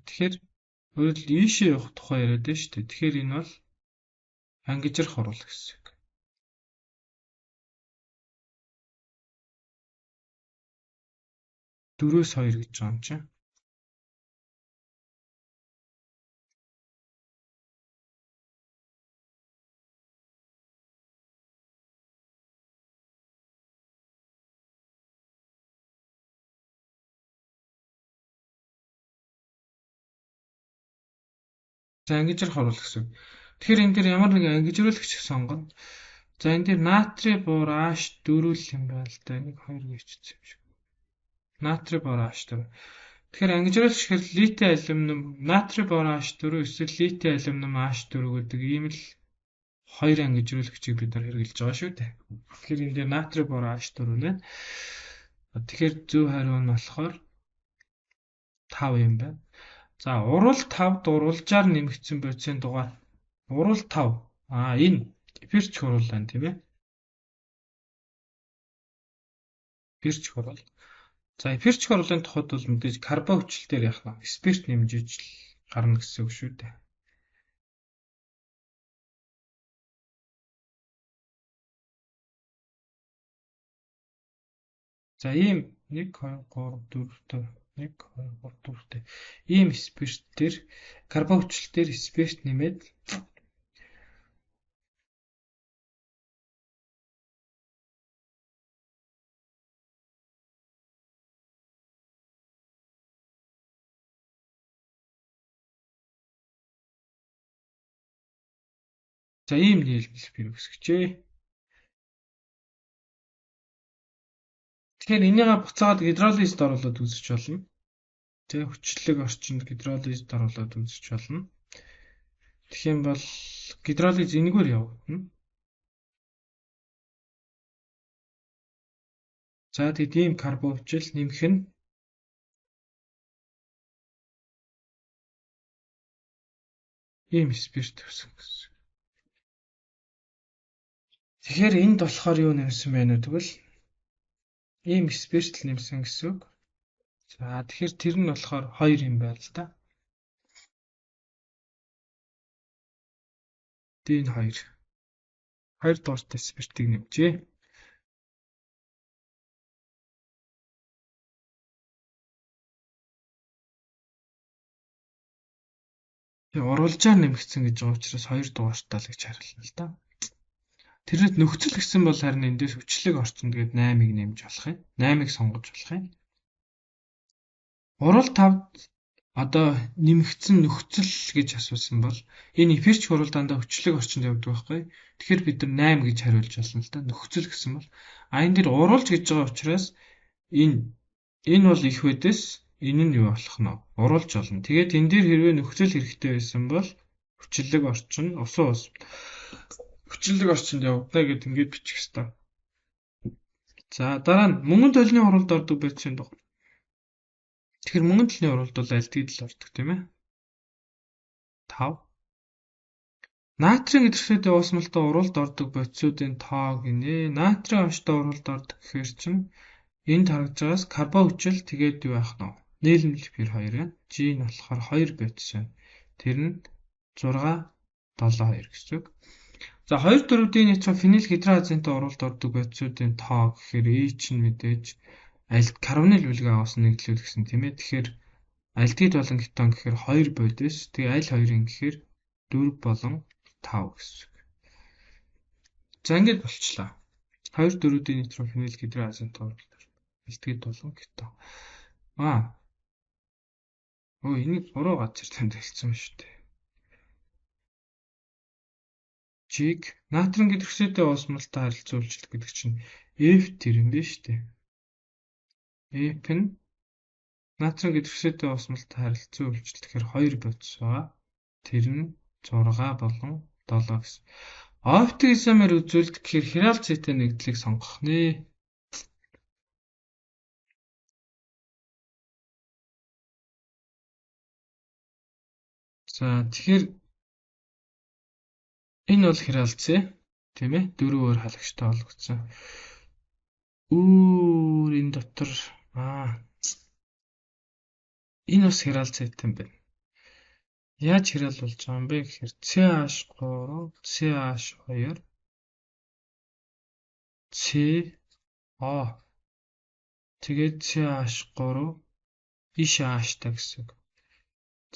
Тэгэхээр өөрөлд ийшээ явах тухай яриад байна шүү дээ. Тэгэхээр энэ бол ангижрах орул гэсэн үг. Дөрөөс 2 гэж байгаа юм чинь. За ангижрах орул гэсэн. Тэгэхээр энэ дээр ямар нэгэн ангижруулагч сонгоно. За энэ дээр натрий буур H4 л юм байна л да. 1 2 гэвчихсэн юм шиг. Натрий буур H4. Тэгэхээр ангижруулагч гэхэр литий алюмиум натрий буур H4 эсвэл литий алюмиум H4 гэдэг ийм л хоёр ангижруулагчийг бид нар хэрэгжилж байгаа шүү дээ. Тэгэхээр энэ дээр натрий буур H4 нэ. Тэгэхээр зөв хариу нь болохоор 5 юм байна. За урал 5-д уралжаар нэмэгдсэн бодисын дугаар. Урал 5. Энэ эпирч хурал байна тийм ээ. Эпирч хурал. За эпирч хурлын тухайд бол мэдээж карбон хүчлэлээр яах вэ? Спирт нэмжиж гарна гэсэн үг шүү дээ. За ийм 1 2 3 4 1 2 3 4 ийм спирт дээр карбон хүчлэлээр спирт нэмээд За ийм нийлбэл би үсгэжээ. Тэгэхээр энийгээ буцаагаад гидролизд оруулаад үзэж болно. Тэг хүчлэг орчинд гидролизд оруулаад үзэж болно. Тэгэх юм бол гидролиз энэгээр явагдана. За тэгэд ийм карбовчил нэмэх нь ийм спирт үүсгэн гэсэн. Тэгэхээр энд болохоор юу нэмсэн байна вэ тэгвэл ийм спирт нэмсэн гэсэн үг. За тэгэхээр тэр нь болохоор 2 юм байна л да. Дин 2. 2 дууртай спиртийг нэмжээ. Тэгээ уралжаар нэмэгдсэн гэж байгаа учраас 2 дугаартай л гэж харилна л да. Тэрнэт нөхцөл гэсэн бол харин эндээс хүчлэг орчин тэгээд 8-ыг нэмж болох юм. 8-ыг сонгож болох юм. Урал 5 одоо нэмэгдсэн нөхцөл гэж асуусан бол энэ эфирч хурал дандаа хүчлэг орчинд явдаг байхгүй. Тэгэхээр бид нар 8 гэж хариулж болно л да. Нөхцөл гэсэн бол энэ дэр уралж гэж байгаа учраас энэ бол их байдэс энэ нь юу болох нь уралж болно. Тэгээд энэ дээр хэрвээ нөхцөл хэрэгтэй байсан бол хүчлэг орчин усан ус хүчлэг орчинд явагдана гэд ингээд бичих ёстой. За дараа нь мөнгөн толны уралд ордог байцын дугаар. Тэгэхээр мөнгөн толны уралд бол альдгид л ордог тийм ээ. 5. Натрийн гидроксидын уусмалтай уралд ордог бодисуудын тоо гинэ. Натрийн онцтой уралд ордог гэхээр чинь энд харагдж байгаас карбон хүчил тэгээд юу байх нь вэ? Нийлэмэл бэр 2 байна. G нь болохоор 2 бодис байна. Тэр нь 6 7 2 гэсэн үг. За 2 4-ийн нитрофеnyl гидроазинтай уралд ордог бодисуудын тоо гэхээр E чинь мэдээж карбонил бүлгээ авсан нэглэл гэсэн тийм ээ. Тэгэхээр альдгид болон кетон гэхээр 2 бодис. Тэгээ аль хоёрын гэхээр 4 болон 5 гэсэн үг. За ингэж болчлаа. 2 4-ийн нитрофеnyl гидроазинтай уралд альдгид болон кетон. Энийг буруу газар тэмдэглэсэн шүү дээ. Чиг натрийн гидроксидын уусмалтай харилцуулж гэдэг чинь F тэр юм биш үү? F нь натрийн гидроксидын уусмалтай харилцуулж тэгэхээр 2 бодис байгаа. Тэр нь 6 болон 7 гэсэн. Оптик изомер үзүүлэлт гэхээр хиралцээтэй нэгдлийг сонгох нэ. За тэгэхээр энэ бол хиралцээ тийм ээ 4-өөр халагчтай болгоцсон. Энэ дотор энэ бас хиралцээтэй юм байна. Яаж хирал болж байгаа юм бэ гэхээр CH3 CH2 CO тэгээд CH3 ишааштай гэсэн.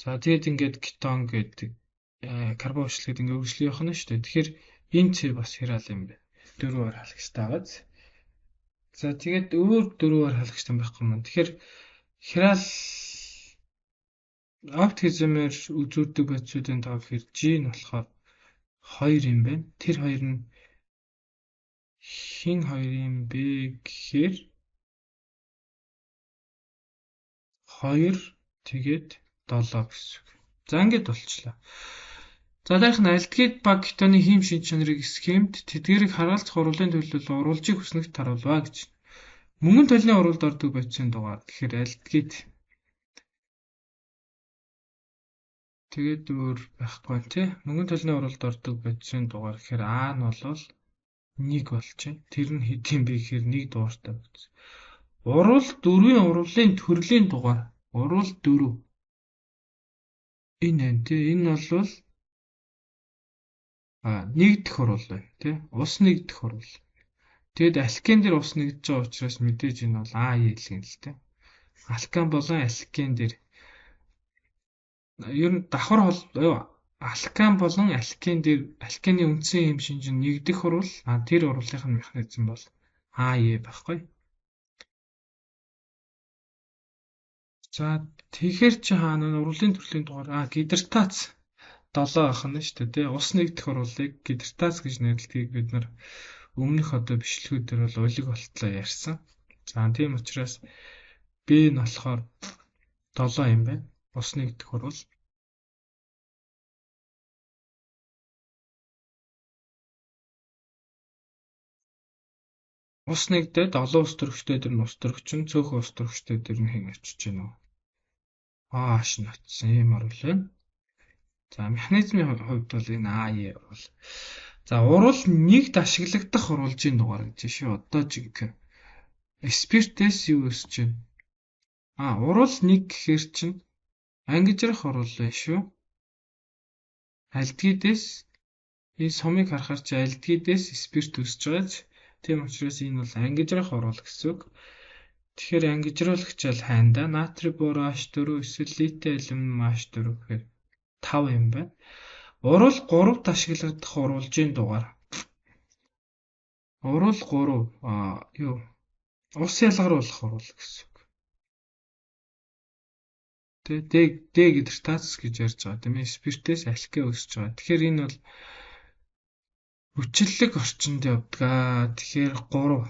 За тэгээд ингээд кетон гэдэг карбон хүчлэгэд ингээд үргэлжлэх явах нь шүү дээ. Тэгэхээр энэ цэг бас хирал юм байна. 4-өөр халагчтай байгааз. За тэгээд өөр 4-өөр халагчтай байхгүй юм. Тэгэхээр хирал оптик изомер үзүүлдэг бодисуудын тоо гэхээр G нь болохоор 2 юм байна. Тэр хоёр нь хин 2 юм бэ гэхээр 2 тэгээд 7 гэсэн үг. За ингэж болчлаа. За дараах нь альдгид баг кетоны хим шин чанарыг схемд тэдгэрийг харгалзах урвалын төлөвлөлт урвалжийг хүснэгт харуулва гэж. Мөнгөн толны урвалд ордог бодисын дугаар. Тэгэхээр альдгид тэгээд өөр байхгүй тий. Мөнгөн толны урвалд ордог бодисын дугаар гэхээр А нь бол 1 болчих. Тэр нь хэд юм бэ гэхээр 1 дугаартай бодис. Урвал 4-ийн урвалын төрлийн дугаар. Урвал 4. Энэ тий. Энэ бол 1 дэх урвал байна тий. Ус 1 дэх урвал. Тэгэд алкен дээр ус нэгдэж байгаа учраас мэдээж энэ бол А хэлгэн л тий. Алкан болон алкен дээр ер нь давхар алкан болон алкен дээр алкены үндсэн хэм шинж нь 1 дэх урвал тэр урвалынх нь механизм бол АЕ байхгүй. За тэгэхээр чи хаана урвалын төрлийн дугаар гидратац 7 ах нь шүү дээ тий. Ус нэгдэх оруулыг гидратаз гэж нэрлэдгийг бид нар өмнөх одоо бичлэгүүдээр бол улиг болтлоо ярьсан. За тийм учраас B нь болохоор 7 юм байна. Ус нэгдэх орул. Ус нэгдээд олон ус төрөгчтэй дэр нь ус төрөгч нь цөөхөн ус төрөгчтэй дэр нь хэн очиж гэнэ үү? Ааш нь очсон юм орул байна. За механизмын хувьд бол энэ АЕ орул. За урал нэгд ашиглагдах уралжийн дугаар гэж шүү. Одоо жинхэнэ спиртээс юу өсөж байна? Урал нэг гэхэр чинь ангижрах урал байна шүү. Альдгидээс энэ сумыг харахаар чи альдгидээс спирт өсөж байгааз тийм учраас энэ бол ангижрах урал гэсэн үг. Тэгэхээр ангижруулагч бол хайнда натрий бороо H4 эсвэл литий алюмиум H4 гэхээр 5 юм байна. Урал 3-т ашиглагдах уралжийн дугаар. Урал 3 ус ялгаруулах урал гэсэн үг. Д гидратаз гэж ярьж байгаа тийм ээ. Спиртээс алкэ өсөж байгаа. Тэгэхээр энэ бол хүчлэг орчинд явдаг. Тэгэхээр 3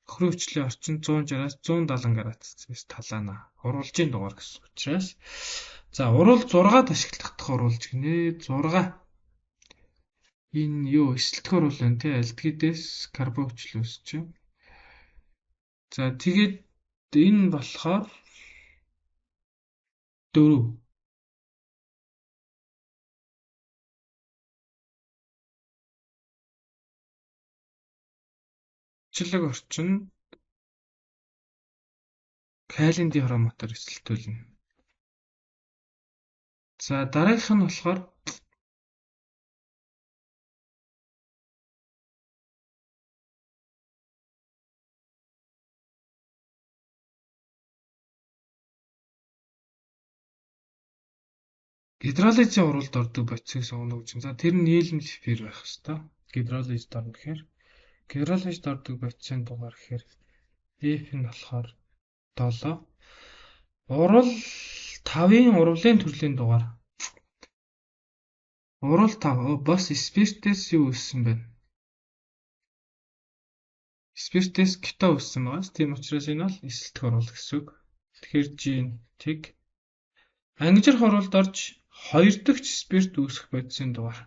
охрын хүчлийн орчин 160-аас 170 градус талаана. Уралжийн дугаар гэсэн учраас за урал 6-д ашиглагдах уралж гинэ. 6 энэ юу эсэлтгөр урал байна тий. Альдгидээс карбон хүчил өсөж байна. За тэгээд энэ болохоор 4 хүчлэг орчин калиен дихромотор эсэлтүүлнэ. За дараагийнх нь болохоор гидролизийн уралд ордог бодисыг сонгоно гэж. За тэр нь нийлмэл эфир байх хэвээр. Гидролизд орно гэхээр гидролизд ордог бодисын дугаар гэхээр F нь болохоор 7. Урал 5-ын урвалын төрлийн дугаар. Урал 5 бас спиртээс юу өссөн байна? Спиртээс кето өссөн байгаас тийм учраас энэ бол эсэлтэх урал гэсэн үг. Тэгэхээр G-ийг ангижрах уралд орж 2 дахь спирт үүсэх бодисын дугаар.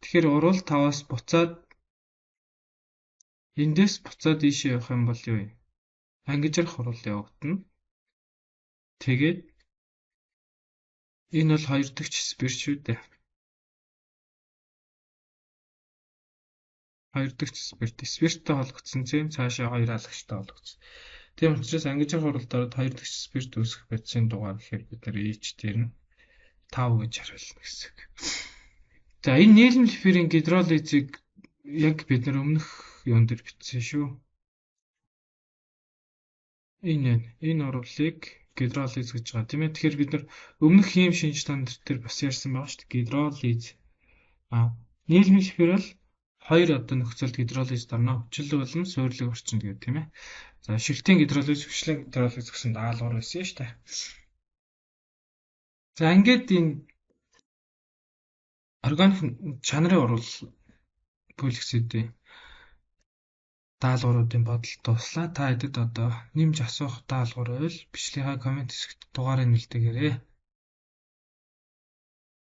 Тэгэхээр урал 5-аас буцаад эндээс буцаад ийшээ явах юм бол юу вэ? Ангижрах урал явагдана. Тэгээд энэ бол 2 дахь спирт шүү дээ. 2 дахь спирт. Спирттэй холбогдсон зэм цаашаа 2 халагчтай холбогдсон. Тийм учраас ангижрах уралд ороод 2 дахь спирт үүсэх бодисын дугаар гэхээр бид нар H дээр нь 5 гэж харуулна гэсэн үг. За энэ нийлмэл эфирийн гидролизыг яг бид нар өмнөх юун дээр бичсэн шүү. Энэ урвалыг гидролиз гэж байгаа тийм ээ. Тэгэхээр бид нар өмнөх хийм шинж стандарт дээр бас ярьсан байгаа шүү дээ. Гидролиз. Нийлмэл эфир бол 2 одоо нөхцөлд гидролизд орно. Хүчлэг болон суйрлаг орчинд гэдэг тийм ээ. За шилтийн гидролиз, хүчлэг гидролиз гэсэн даалгавар байсан шүү дээ. За ингээд энэ органик чанарын урвал бүлэгсэдийн даалгавруудын бодол дуслаа. Та хэдэд одоо нэмж асуух даалгавар байвал бичлэгийн комент хэсэгт дугаарыг нэлдээгээрэй.